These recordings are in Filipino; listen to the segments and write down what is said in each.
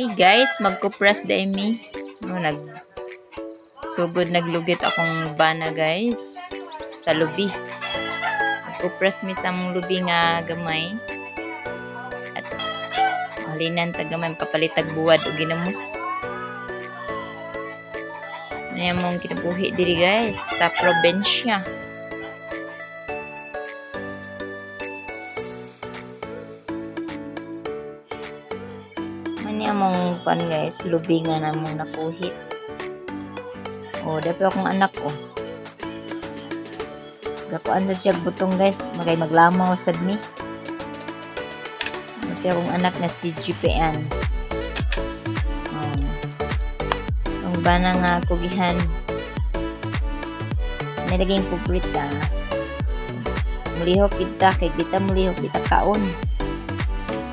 Hi guys, magko-press day mi. No, sugod naglugit akong bana guys sa lubi. Magko-press mi sa mong lubi nga gamay. At malinan ta gamay makapalitag buwad o ginamos. Ano mong kinabuhi diri guys sa probinsya. Mani among pan guys, lubi nga namong nakuhit. Oh, dapat akong anak oh. Gapuan sa siya butong guys, magay maglamaw sad mi. Dapat akong anak na si GPN. Ang bana nga kugihan. Nilaging pubrita. Mulihok kita, kay kita mulihok kita kaon.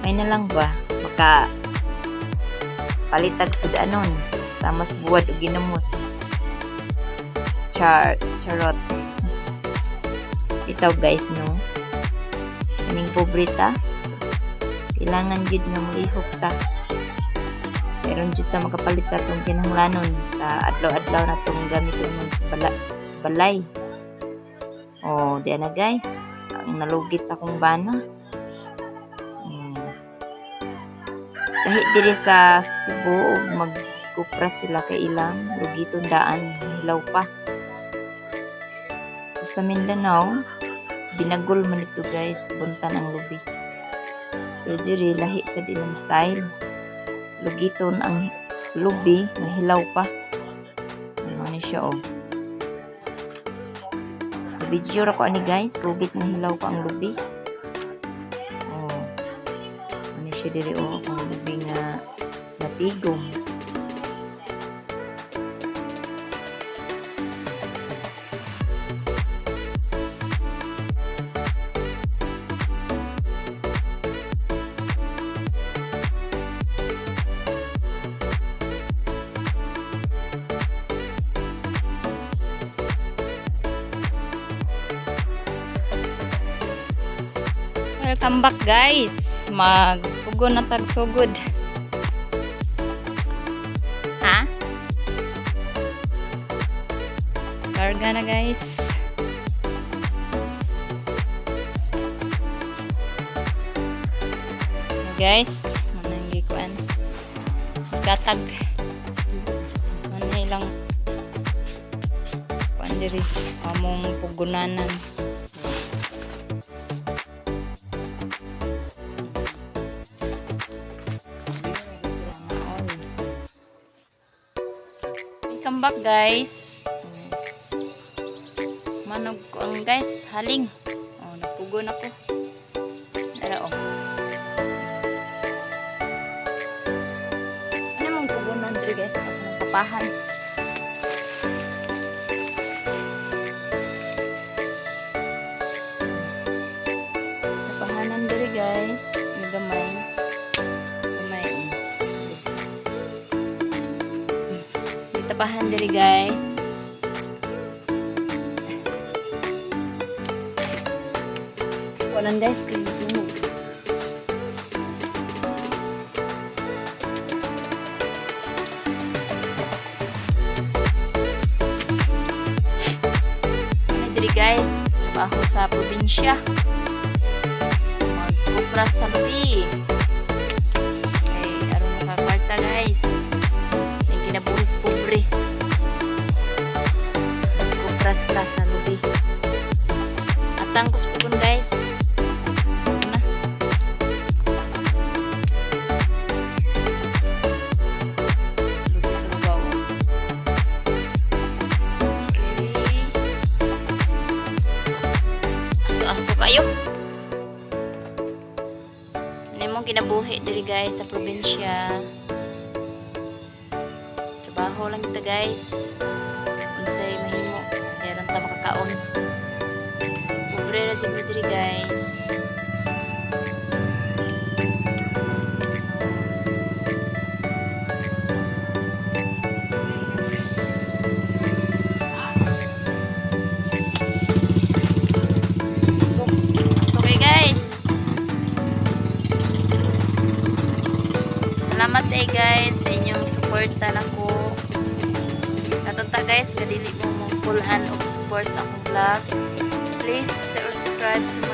May na lang ba? Maka palitag sud anon sama sa buwad o ginamos. Charot. Ito guys no. Kaning pobrita. Kailangan jud nga mulihok ta. Meron jud ta makapalit sa atong kinahanglanon sa adlaw-adlaw na tong gamiton sa balay. Oh, diyan na guys. Ang nalugit sa akong bana. Kahit diri sa Cebu magkupra sila kay ilang lugiton daan hilaw pa. Sa Mindanao binagol man ito guys, buntan ang lubi. Pero diri lahi sa dilang style. Lugiton ang lubi na hilaw pa. Ano ni siya oh. Video ra ko ani guys, lugit na hilaw pa ang lubi. Siya diri o akong lubi nga natigom. Welcome back guys. Magpugon na tagsugod. Ha? Karga na guys. Guys, mananggi kuan. Gatag. Manay lang kuan diri among pugunanan. Welcome back guys. Manog ko ang guys, haling. Oh, napugon ako. Dara oh. Ano mong pugonan diri guys? Ang kapahan. Kapahanan diri guys. Gamay. Tapahan diri guys. Walang guys kay sumog. Diri guys, trabaho sa probinsya. Magkupra sa lubi. Okay, aron makakwarta guys. Kinabuhis pobre. Kupras ka sa lubi. Atang kuspukon guys. Sana. Lubi sa lubaw. Okay. Aso-aso kayo. Ano mong kinabuhi diri guys sa probinsya. Trabaho lang kita guys. Unsay mahimo, meron ta makakaon. Pobre ra jud diri guys. So guys. Salamat day guys sa inyong suporta nako. Katunta guys, kadili mo pulaan og support sa akong vlog. Please subscribe to